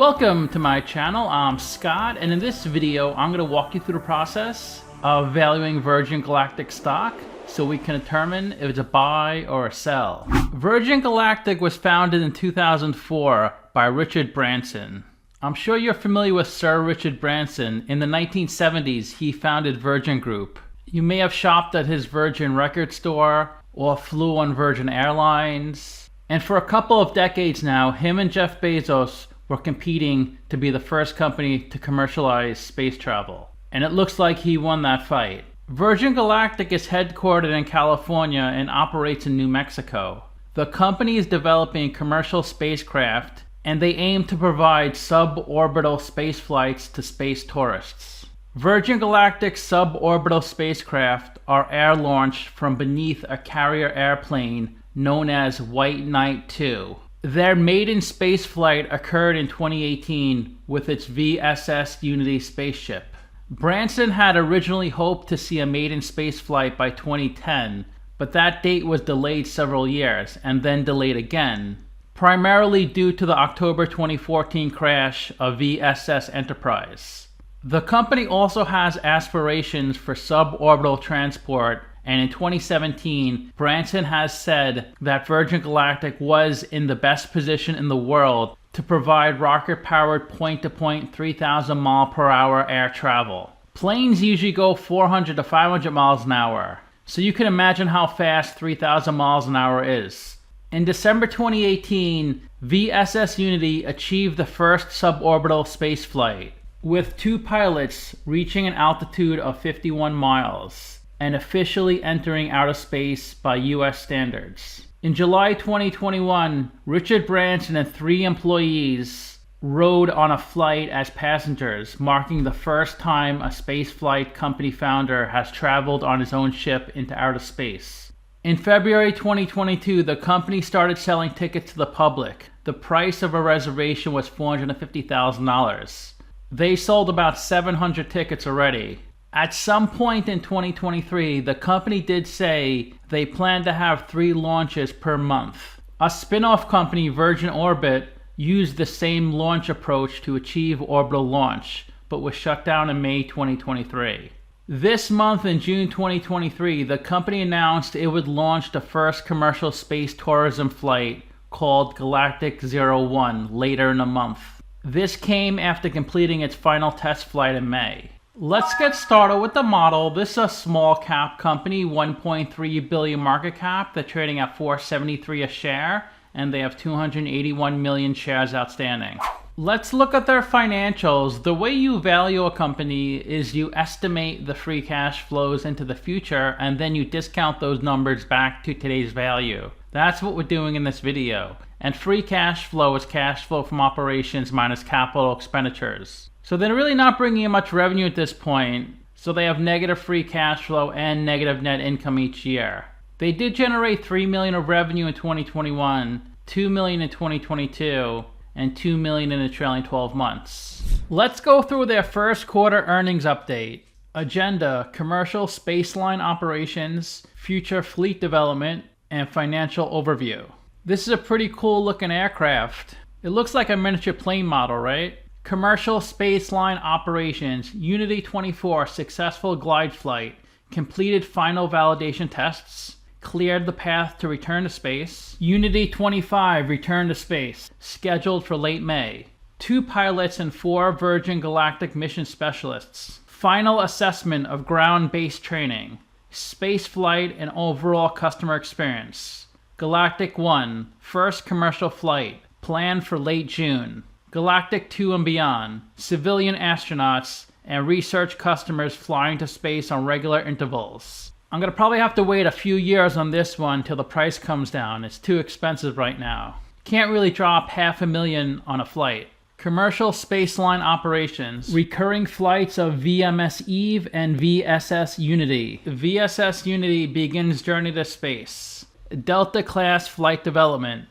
Welcome to my channel. I'm Scott, and in this video I'm going to walk you through the process of valuing Virgin Galactic stock so we can determine if it's a buy or a sell. Virgin Galactic was founded in 2004 by Richard Branson. I'm sure you're familiar with Sir Richard Branson. In the 1970s, he founded Virgin Group. You may have shopped at his Virgin record store or flew on Virgin Airlines. And for a couple of decades now, him and Jeff Bezos were competing to be the first company to commercialize space travel. And it looks like he won that fight. Virgin Galactic is headquartered in California and operates in New Mexico. The company is developing commercial spacecraft, and they aim to provide suborbital space flights to space tourists. Virgin Galactic's suborbital spacecraft are air-launched from beneath a carrier airplane known as White Knight 2. Their maiden spaceflight occurred in 2018 with its VSS Unity spaceship. Branson had originally hoped to see a maiden spaceflight by 2010, but that date was delayed several years and then delayed again, primarily due to the October 2014 crash of VSS Enterprise. The company also has aspirations for suborbital transport, and in 2017, Branson has said that Virgin Galactic was in the best position in the world to provide rocket-powered point-to-point 3,000 mile/hour air travel. Planes usually go 400 to 500 miles an hour, so you can imagine how fast 3,000 miles an hour is. In December 2018, VSS Unity achieved the first suborbital spaceflight, with 2 pilots reaching an altitude of 51 miles. And officially entering outer space by US standards. In July 2021, Richard Branson and 3 employees rode on a flight as passengers, marking the first time a spaceflight company founder has traveled on his own ship into outer space. In February 2022, the company started selling tickets to the public. The price of a reservation was $450,000. They sold about 700 tickets already. At some point in 2023, the company did say they plan to have 3 launches per month. A spin-off company, Virgin Orbit, used the same launch approach to achieve orbital launch, but was shut down in May 2023. This month in June 2023, the company announced it would launch the first commercial space tourism flight called Galactic 01 later in the month. This came after completing its final test flight in May. Let's get started with the model. This is a small cap company, 1.3 billion market cap. They're trading at $4.73 a share, and they have 281 million shares outstanding. Let's look at their financials. The way you value a company is you estimate the free cash flows into the future, and then you discount those numbers back to today's value. That's what we're doing in this video. And free cash flow is cash flow from operations minus capital expenditures. So they're really not bringing in much revenue at this point, so they have negative free cash flow and negative net income each year. They did generate $3 million of revenue in 2021, $2 million in 2022, and $2 million in the trailing 12 months. Let's go through their first quarter earnings update. Agenda: commercial spaceline operations, future fleet development, and financial overview. This is a pretty cool looking aircraft. It looks like a miniature plane model, right? Commercial spaceline operations. Unity 24 successful glide flight, completed final validation tests, cleared the path to return to space. Unity 25 return to space, scheduled for late May. 2 pilots and 4 Virgin Galactic mission specialists. Final assessment of ground-based training, space flight, and overall customer experience. Galactic 1, first commercial flight, planned for late June. Galactic 2 and beyond, civilian astronauts and research customers flying to space on regular intervals. I'm going to probably have to wait a few years on this one till the price comes down. It's too expensive right now. Can't really drop $500,000 on a flight. Commercial spaceline operations. Recurring flights of VMS Eve and VSS Unity. VSS Unity begins journey to space. Delta class flight development.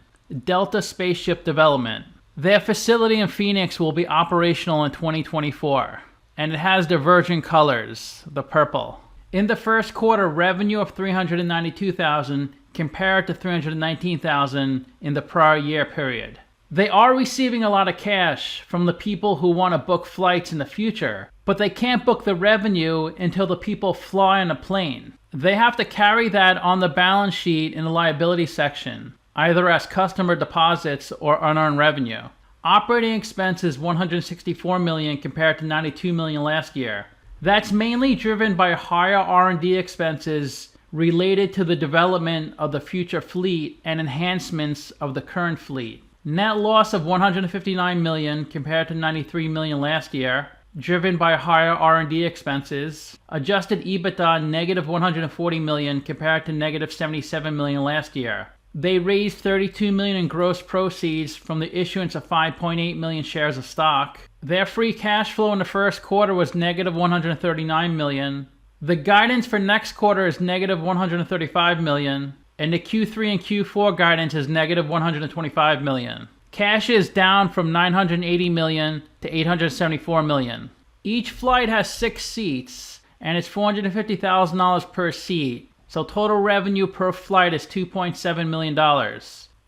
Delta spaceship development. Their facility in Phoenix will be operational in 2024, and it has the Virgin colors, the purple. In the first quarter, revenue of $392,000 compared to $319,000 in the prior year period. They are receiving a lot of cash from the people who want to book flights in the future, but they can't book the revenue until the people fly on a plane. They have to carry that on the balance sheet in the liability section, either as customer deposits or unearned revenue. Operating expenses $164 million compared to $92 million last year. That's mainly driven by higher R&D expenses related to the development of the future fleet and enhancements of the current fleet. Net loss of $159 million compared to $93 million last year, driven by higher R&D expenses. Adjusted EBITDA negative $140 million compared to negative $77 million last year. They raised $32 million in gross proceeds from the issuance of 5.8 million shares of stock. Their free cash flow in the first quarter was negative $139 million. The guidance for next quarter is negative $135 million. And the Q3 and Q4 guidance is negative $125 million. Cash is down from $980 million to $874 million. Each flight has 6 seats, and it's $450,000 per seat. So total revenue per flight is $2.7 million.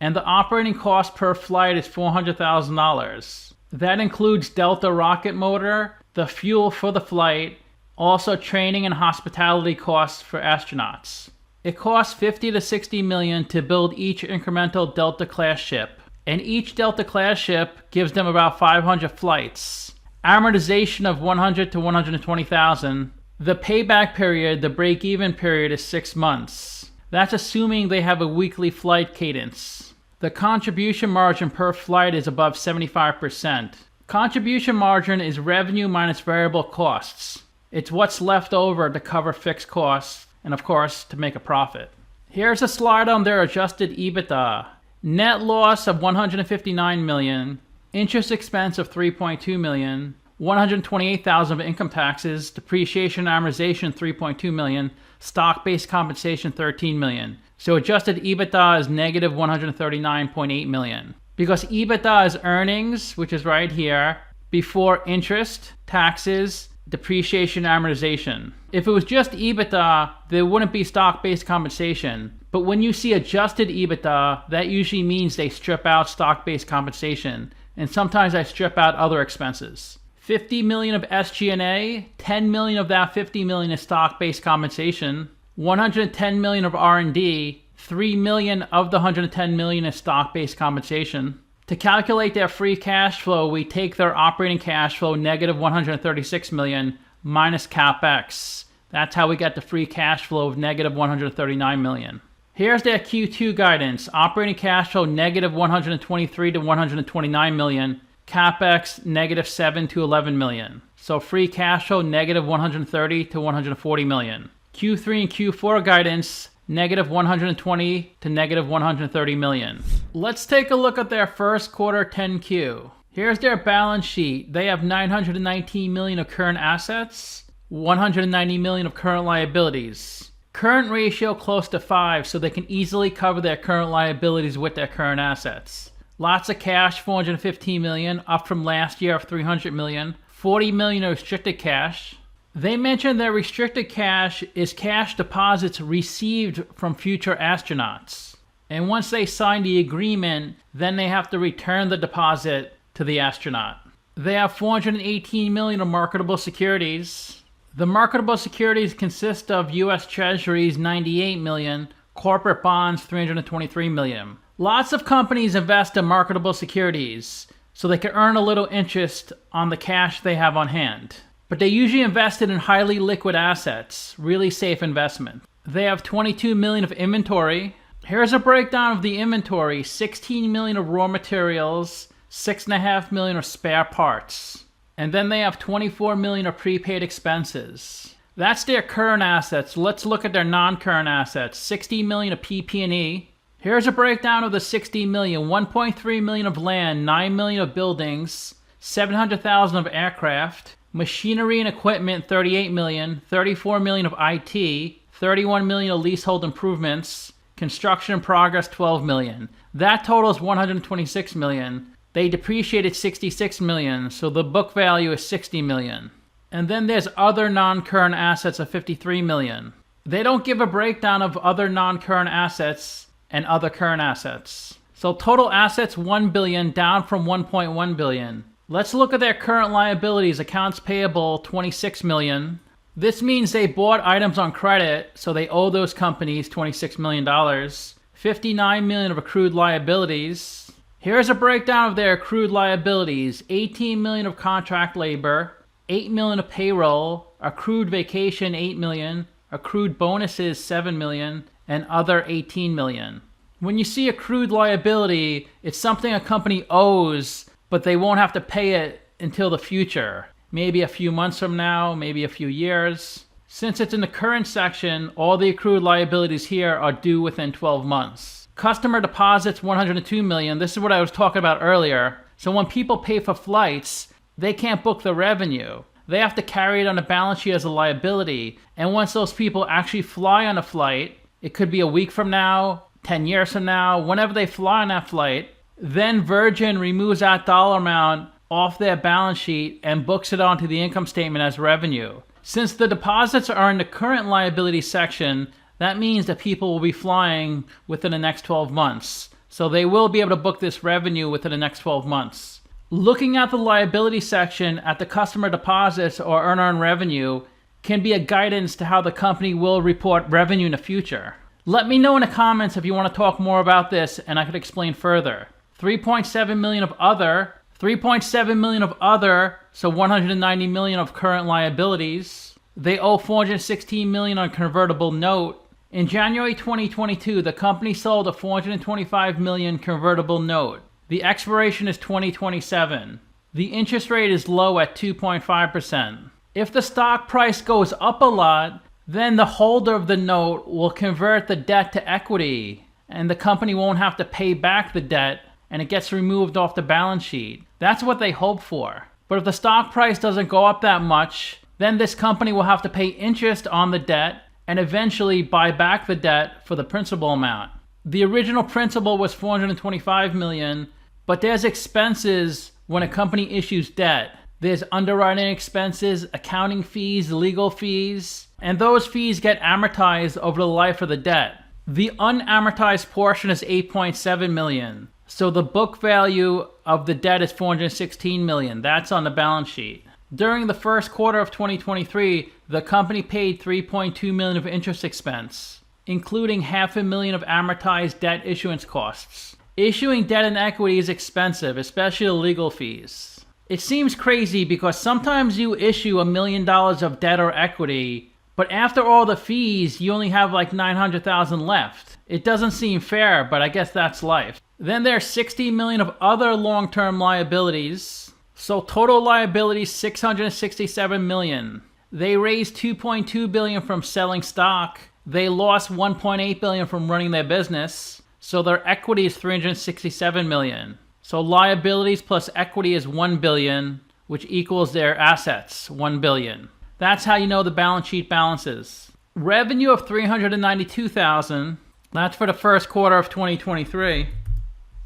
And the operating cost per flight is $400,000. That includes Delta rocket motor, the fuel for the flight, also training and hospitality costs for astronauts. It costs $50 to $60 million to build each incremental Delta class ship, and each Delta class ship gives them about 500 flights. Amortization of $100 to $120,000. The payback period, the break-even period, is 6 months. That's assuming they have a weekly flight cadence. The contribution margin per flight is above 75%. Contribution margin is revenue minus variable costs. It's what's left over to cover fixed costs, and of course, to make a profit. Here's a slide on their adjusted EBITDA. Net loss of $159 million, interest expense of $3.2 million, $128,000 of income taxes, depreciation and amortization $3.2 million, stock-based compensation $13 million. So adjusted EBITDA is negative $139.8 million. Because EBITDA is earnings, which is right here, before interest, taxes, depreciation, amortization. If it was just EBITDA, there wouldn't be stock-based compensation. But when you see adjusted EBITDA, that usually means they strip out stock-based compensation. And sometimes I strip out other expenses. $50 million of SG&A, $10 million of that $50 million is stock-based compensation, $110 million of R&D, $3 million of the $110 million is stock-based compensation. To calculate their free cash flow, we take their operating cash flow, negative $136 million, minus CapEx. That's how we get the free cash flow of negative $139 million. Here's their Q2 guidance. Operating cash flow, negative $123 to $129 million. CapEx, negative $7 to $11 million. So free cash flow, negative $130 to $140 million. Q3 and Q4 guidance, negative $120 to negative $130 million. Let's take a look at their first quarter 10Q. Here's their balance sheet. They have $919 million of current assets, $190 million of current liabilities. Current ratio close to 5, so they can easily cover their current liabilities with their current assets. Lots of cash, $415 million, up from last year of $300 million. $40 million of restricted cash. They mentioned that restricted cash is cash deposits received from future astronauts. And once they sign the agreement, then they have to return the deposit to the astronaut. They have $418 million of marketable securities. The marketable securities consist of U.S. Treasuries, $98 million, corporate bonds, $323 million. Lots of companies invest in marketable securities so they can earn a little interest on the cash they have on hand. But they usually invest it in highly liquid assets, really safe investment. They have $22 million of inventory. Here's a breakdown of the inventory. $16 million of raw materials, $6.5 million of spare parts. And then they have $24 million of prepaid expenses. That's their current assets. Let's look at their non-current assets. $60 million of PP&E. Here's a breakdown of the $60 million. $1.3 million of land, $9 million of buildings, $700,000 of aircraft, machinery and equipment, $38 million, $34 million of IT, $31 million of leasehold improvements, construction in progress, $12 million. That totals $126 million. They depreciated $66 million, so the book value is $60 million. And then there's other non-current assets of $53 million. They don't give a breakdown of other non-current assets and other current assets. So total assets 1 billion, down from 1.1 billion. Let's look at their current liabilities. Accounts payable 26 million. This means they bought items on credit, so they owe those companies $26 million. 59 million of accrued liabilities. Here's a breakdown of their accrued liabilities. 18 million of contract labor, 8 million of payroll, accrued vacation 8 million, accrued bonuses 7 million, and other 18 million. When you see accrued liability, it's something a company owes, but they won't have to pay it until the future. Maybe a few months from now, maybe a few years. Since it's in the current section, all the accrued liabilities here are due within 12 months. Customer deposits 102 million. This is what I was talking about earlier. So when people pay for flights, they can't book the revenue. They have to carry it on the balance sheet as a liability. And once those people actually fly on a flight, it could be a week from now, 10 years from now, whenever they fly on that flight, then Virgin removes that dollar amount off their balance sheet and books it onto the income statement as revenue. Since the deposits are in the current liability section, that means that people will be flying within the next 12 months. So they will be able to book this revenue within the next 12 months. Looking at the liability section at the customer deposits or unearned revenue can be a guidance to how the company will report revenue in the future. Let me know in the comments if you want to talk more about this and I could explain further. 3.7 million of other, 3.7 million of other, so 190 million of current liabilities. They owe 416 million on convertible note. In January 2022, the company sold a 425 million convertible note. The expiration is 2027. The interest rate is low at 2.5%. If the stock price goes up a lot, then the holder of the note will convert the debt to equity, and the company won't have to pay back the debt, and it gets removed off the balance sheet. That's what they hope for. But if the stock price doesn't go up that much, then this company will have to pay interest on the debt and eventually buy back the debt for the principal amount. The original principal was 425 million, but there's expenses when a company issues debt. There's underwriting expenses, accounting fees, legal fees, and those fees get amortized over the life of the debt. The unamortized portion is 8.7 million. So the book value of the debt is 416 million. That's on the balance sheet. During the first quarter of 2023, the company paid 3.2 million of interest expense, including $500,000 of amortized debt issuance costs. Issuing debt and equity is expensive, especially the legal fees. It seems crazy because sometimes you issue $1 million of debt or equity, but after all the fees, you only have like 900,000 left. It doesn't seem fair, but I guess that's life. Then there's 60 million of other long-term liabilities. So total liabilities 667 million. They raised 2.2 billion from selling stock. They lost 1.8 billion from running their business. So their equity is 367 million. So liabilities plus equity is 1 billion, which equals their assets, 1 billion. That's how you know the balance sheet balances. Revenue of 392,000. That's for the first quarter of 2023.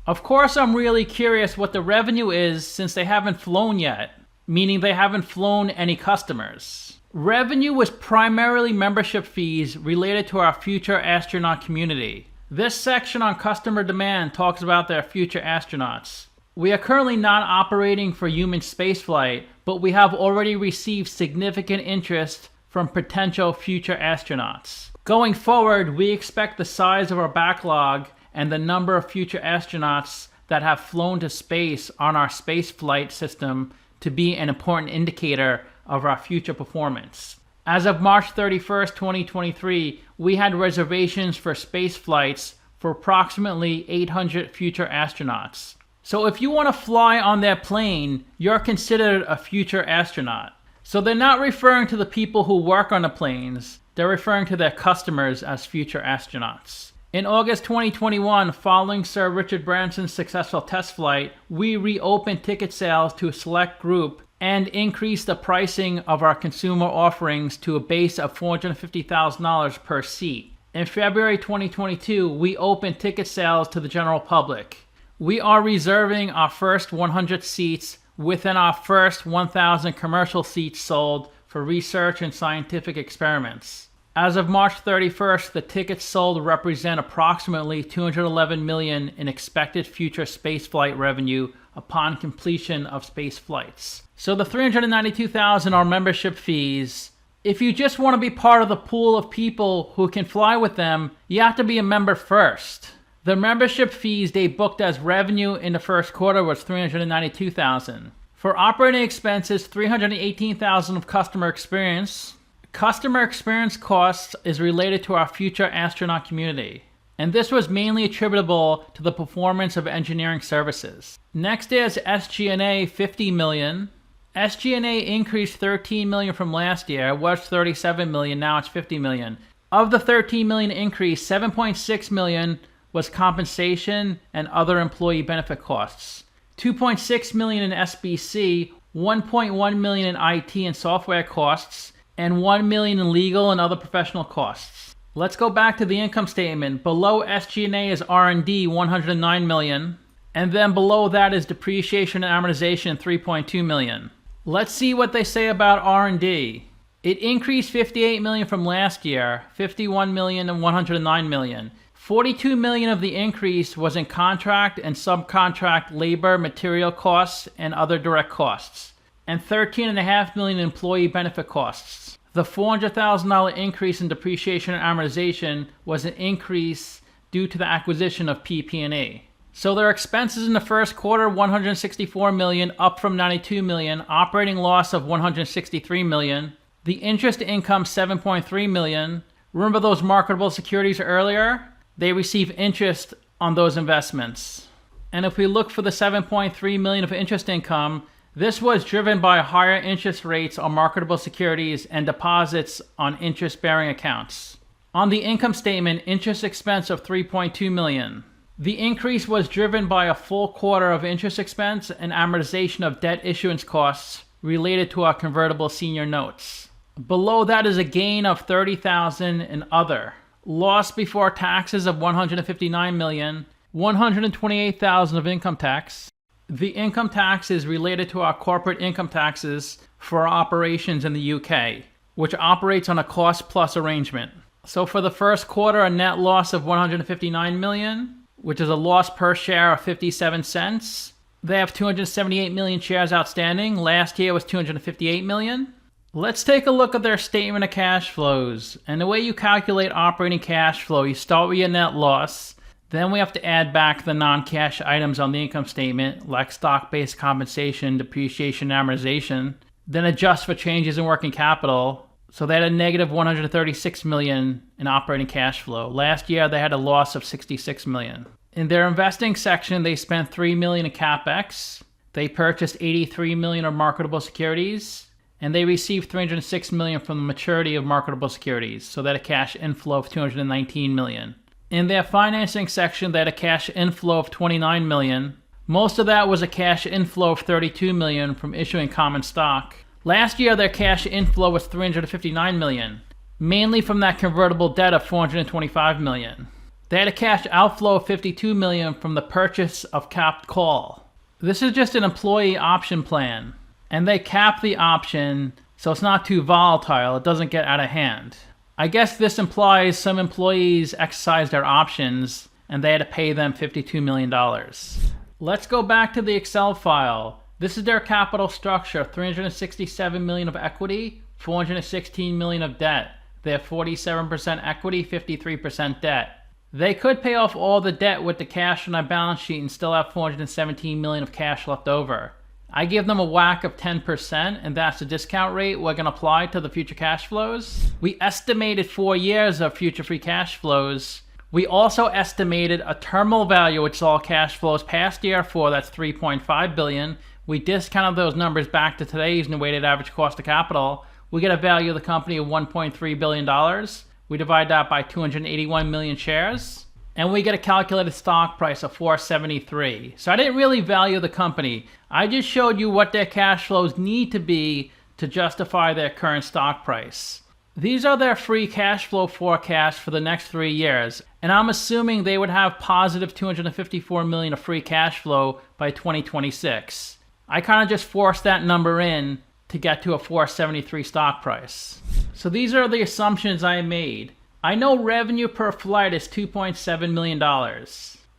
Of course, I'm really curious what the revenue is since they haven't flown yet, meaning they haven't flown any customers. Revenue was primarily membership fees related to our future astronaut community. This section on customer demand talks about their future astronauts. We are currently not operating for human spaceflight, but we have already received significant interest from potential future astronauts. Going forward, we expect the size of our backlog and the number of future astronauts that have flown to space on our spaceflight system to be an important indicator of our future performance. As of March 31st, 2023, we had reservations for space flights for approximately 800 future astronauts. So if you want to fly on their plane, you're considered a future astronaut. So they're not referring to the people who work on the planes, they're referring to their customers as future astronauts. In August 2021, following Sir Richard Branson's successful test flight, we reopened ticket sales to a select group and increased the pricing of our consumer offerings to a base of $450,000 per seat. In February 2022, we opened ticket sales to the general public. We are reserving our first 100 seats within our first 1,000 commercial seats sold for research and scientific experiments. As of March 31st, the tickets sold represent approximately $211 million in expected future spaceflight revenue upon completion of space flights. So the $392,000 are membership fees. If you just want to be part of the pool of people who can fly with them, you have to be a member first. The membership fees they booked as revenue in the first quarter was $392,000. For operating expenses, $318,000 of customer experience. Customer experience costs is related to our future astronaut community, and this was mainly attributable to the performance of engineering services. Next is SG&A, $50 million. SG&A increased $13 million from last year. It was $37 million, now it's $50 million. Of the $13 million increase, $7.6 million was compensation and other employee benefit costs. $2.6 million in SPCE, $1.1 million in IT and software costs, and $1 million in legal and other professional costs. Let's go back to the income statement. Below SG&A is R&D, $109 million, and then below that is depreciation and amortization, $3.2 million. Let's see what they say about R&D. It increased $58 million from last year, $51 million and $109 million. $42 million of the increase was in contract and subcontract labor, material costs, and other direct costs, and $13.5 million in employee benefit costs. The $400,000 increase in depreciation and amortization was an increase due to the acquisition of PP&E. So their expenses in the first quarter, $164 million, up from $92 million. Operating loss of $163 million. The interest income, $7.3 million. Remember those marketable securities earlier? They receive interest on those investments. And if we look for the $7.3 million of interest income, this was driven by higher interest rates on marketable securities and deposits on interest-bearing accounts. On the income statement, interest expense of $3.2 million. The increase was driven by a full quarter of interest expense and amortization of debt issuance costs related to our convertible senior notes. Below that is a gain of $30,000 in other. Loss before taxes of $159 million, $128,000 of income tax. The income tax is related to our corporate income taxes for our operations in the UK, which operates on a cost-plus arrangement. So for the first quarter, a net loss of $159 million, which is a loss per share of 57 cents. They have 278 million shares outstanding. Last year was 258 million. Let's take a look at their statement of cash flows. And the way you calculate operating cash flow, you start with your net loss. Then we have to add back the non-cash items on the income statement, like stock-based compensation, depreciation, and amortization. Then adjust for changes in working capital. So they had a negative $136 million in operating cash flow. Last year, they had a loss of $66 million. In their investing section, they spent $3 million in CapEx. They purchased $83 million of marketable securities. And they received $306 million from the maturity of marketable securities. So they had a cash inflow of $219 million. In their financing section, they had a cash inflow of $29 million. Most of that was a cash inflow of $32 million from issuing common stock. Last year, their cash inflow was $359 million, mainly from that convertible debt of $425 million. They had a cash outflow of $52 million from the purchase of capped call. This is just an employee option plan, and they cap the option so it's not too volatile, it doesn't get out of hand. I guess this implies some employees exercised their options and they had to pay them $52 million. Let's go back to the Excel file. This is their capital structure, $367 million of equity, $416 million of debt. They have 47% equity, 53% debt. They could pay off all the debt with the cash on their balance sheet and still have $417 million of cash left over. I give them a whack of 10%, and that's the discount rate we're going to apply to the future cash flows. We estimated 4 years of future free cash flows. We also estimated a terminal value, which is all cash flows past year 4, that's $3.5 billion. We discounted those numbers back to today's and the weighted average cost of capital. We get a value of the company of $1.3 billion. We divide that by 281 million shares. And we get a calculated stock price of $4.73. So I didn't really value the company. I just showed you what their cash flows need to be to justify their current stock price. These are their free cash flow forecasts for the next 3 years. And I'm assuming they would have positive $254 million of free cash flow by 2026. I kind of just forced that number in to get to a $4.73 stock price. So these are the assumptions I made. I know revenue per flight is $2.7 million.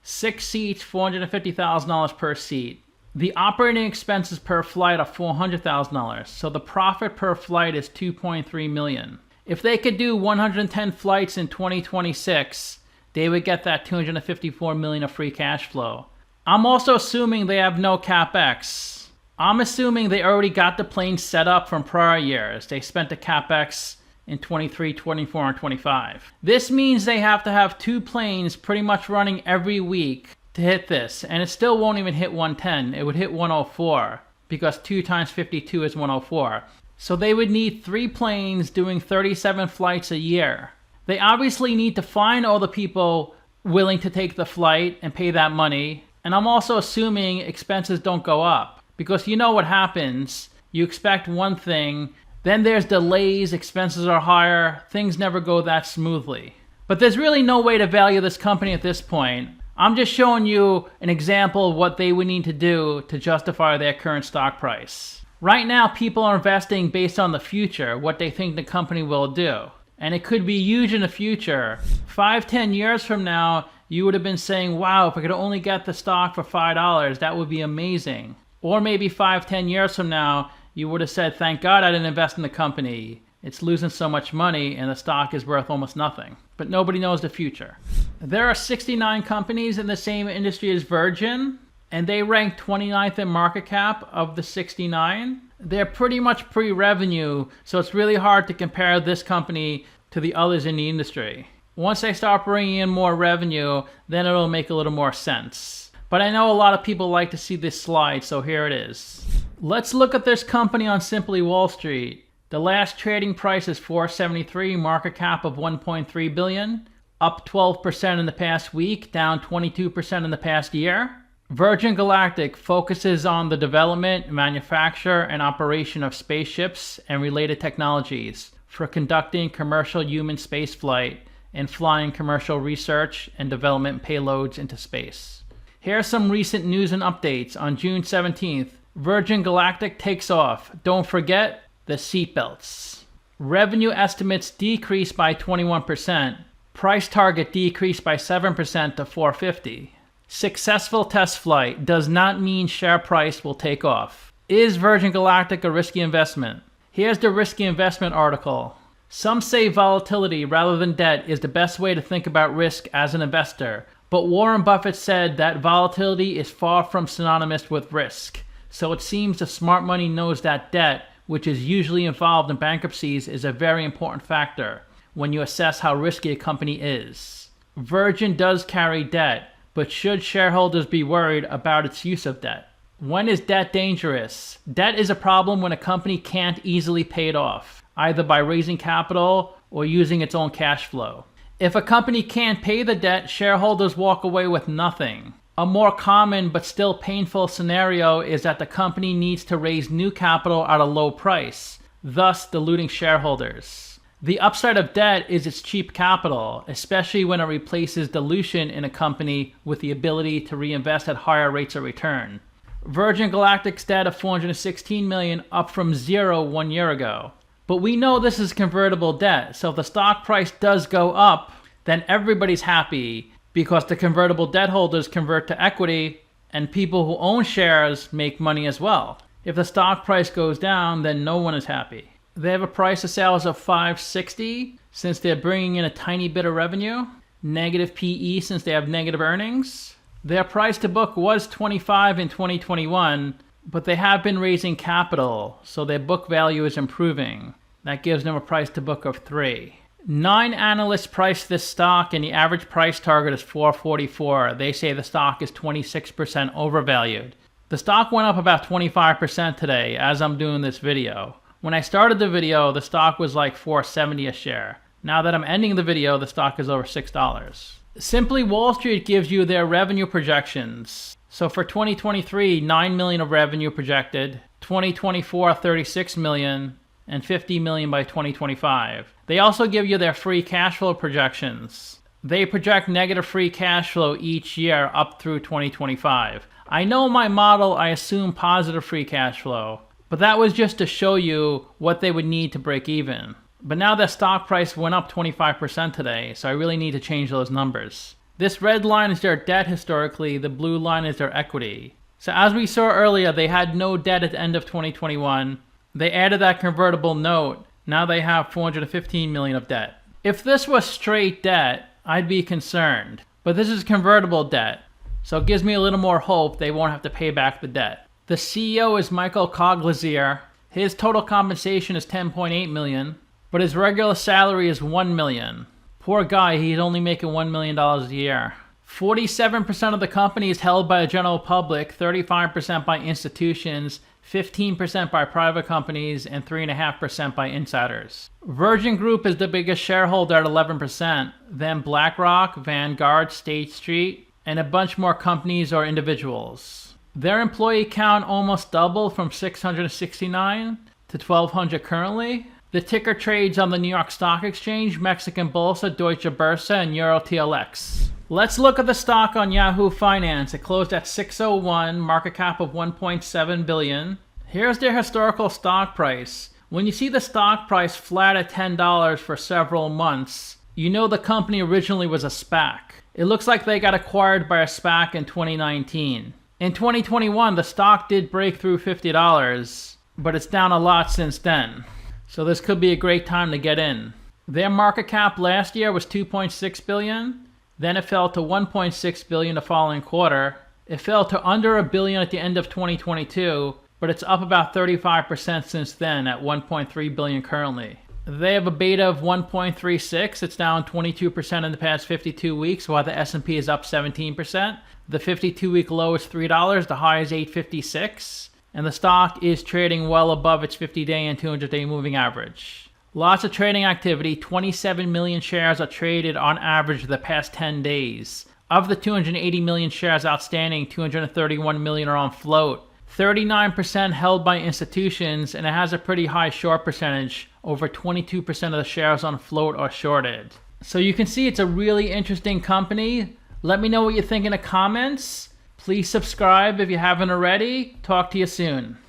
6 seats, $450,000 per seat. The operating expenses per flight are $400,000, so the profit per flight is $2.3 million. If they could do 110 flights in 2026, they would get that $254 million of free cash flow. I'm also assuming they have no CapEx. I'm assuming they already got the planes set up from prior years. They spent the CapEx in 23, 24, and 25. This means they have to have 2 planes pretty much running every week to hit this, and it still won't even hit 110. It would hit 104 because 2 times 52 is 104. So they would need 3 planes doing 37 flights a year. They obviously need to find all the people willing to take the flight and pay that money. And I'm also assuming expenses don't go up because you know what happens. You expect one thing, then there's delays, expenses are higher, things never go that smoothly. But there's really no way to value this company at this point. I'm just showing you an example of what they would need to do to justify their current stock price. Right now, people are investing based on the future, what they think the company will do. And it could be huge in the future. 5-10 years from now, you would have been saying, wow, if I could only get the stock for $5, that would be amazing. Or maybe 5-10 years from now, you would have said, thank God I didn't invest in the company. It's losing so much money and the stock is worth almost nothing. But nobody knows the future. There are 69 companies in the same industry as Virgin, and they rank 29th in market cap of the 69. They're pretty much pre-revenue, so it's really hard to compare this company to the others in the industry. Once they start bringing in more revenue, then it'll make a little more sense. But I know a lot of people like to see this slide, so here it is. Let's look at this company on Simply Wall Street. The last trading price is $473, market cap of $1.3 billion, up 12% in the past week, down 22% in the past year. Virgin Galactic focuses on the development, manufacture, and operation of spaceships and related technologies for conducting commercial human spaceflight and flying commercial research and development payloads into space. Here are some recent news and updates. On June 17th, Virgin Galactic takes off. Don't forget the seatbelts. Revenue estimates decreased by 21%. Price target decreased by 7% to $450. Successful test flight does not mean share price will take off. Is Virgin Galactic a risky investment? Here's the risky investment article. Some say volatility rather than debt is the best way to think about risk as an investor, but Warren Buffett said that volatility is far from synonymous with risk. So it seems the smart money knows that debt, which is usually involved in bankruptcies, is a very important factor when you assess how risky a company is. Virgin does carry debt, but should shareholders be worried about its use of debt? When is debt dangerous? Debt is a problem when a company can't easily pay it off, either by raising capital or using its own cash flow. If a company can't pay the debt, shareholders walk away with nothing. A more common but still painful scenario is that the company needs to raise new capital at a low price, thus diluting shareholders. The upside of debt is its cheap capital, especially when it replaces dilution in a company with the ability to reinvest at higher rates of return. Virgin Galactic's debt of $416 million, up from zero 1 year ago. But we know this is convertible debt, so if the stock price does go up, then everybody's happy because the convertible debt holders convert to equity and people who own shares make money as well. If the stock price goes down, then no one is happy. They have a price of sales of $560 since they're bringing in a tiny bit of revenue, negative PE since they have negative earnings. Their price to book was 25 in 2021, but they have been raising capital, so their book value is improving. That gives them a price to book of 3. 9 analysts price this stock and the average price target is $444. They say the stock is 26% overvalued. The stock went up about 25% today as I'm doing this video. When I started the video, the stock was like $470 a share. Now that I'm ending the video, the stock is over $6. Simply Wall Street gives you their revenue projections. So for 2023, $9 million of revenue projected, 2024, $36 million, and $50 million by 2025. They also give you their free cash flow projections. They project negative free cash flow each year up through 2025. I know my model, I assume positive free cash flow, but that was just to show you what they would need to break even. But now the stock price went up 25% today, so I really need to change those numbers. This red line is their debt historically, the blue line is their equity. So as we saw earlier, they had no debt at the end of 2021. They added that convertible note. Now they have $415 million of debt. If this was straight debt, I'd be concerned. But this is convertible debt, so it gives me a little more hope they won't have to pay back the debt. The CEO is Michael Coglizier. His total compensation is $10.8 million, but his regular salary is $1 million. Poor guy, he's only making $1 million a year. 47% of the company is held by the general public, 35% by institutions, 15% by private companies, and 3.5% by insiders. Virgin Group is the biggest shareholder at 11%, then BlackRock, Vanguard, State Street, and a bunch more companies or individuals. Their employee count almost doubled from 669 to 1,200 currently. The ticker trades on the New York Stock Exchange, Mexican Bolsa, Deutsche Börse, and EuroTLX. Let's look at the stock on Yahoo Finance. It closed at 601, market cap of 1.7 billion. Here's their historical stock price. When you see the stock price flat at $10 for several months, you know the company originally was a SPAC. It looks like they got acquired by a SPAC in 2019. In 2021, the stock did break through $50, but it's down a lot since then. So this could be a great time to get in. Their market cap last year was 2.6 billion. Then it fell to 1.6 billion the following quarter. It fell to under a billion at the end of 2022, but it's up about 35% since then at 1.3 billion currently. They have a beta of 1.36. It's down 22% in the past 52 weeks, while the S&P is up 17%. The 52-week low is $3, the high is $8.56, and the stock is trading well above its 50-day and 200-day moving average. Lots of trading activity. 27 million shares are traded on average the past 10 days. Of the 280 million shares outstanding, 231 million are on float. 39% held by institutions, and it has a pretty high short percentage. Over 22% of the shares on float are shorted. So you can see it's a really interesting company. Let me know what you think in the comments. Please subscribe if you haven't already. Talk to you soon.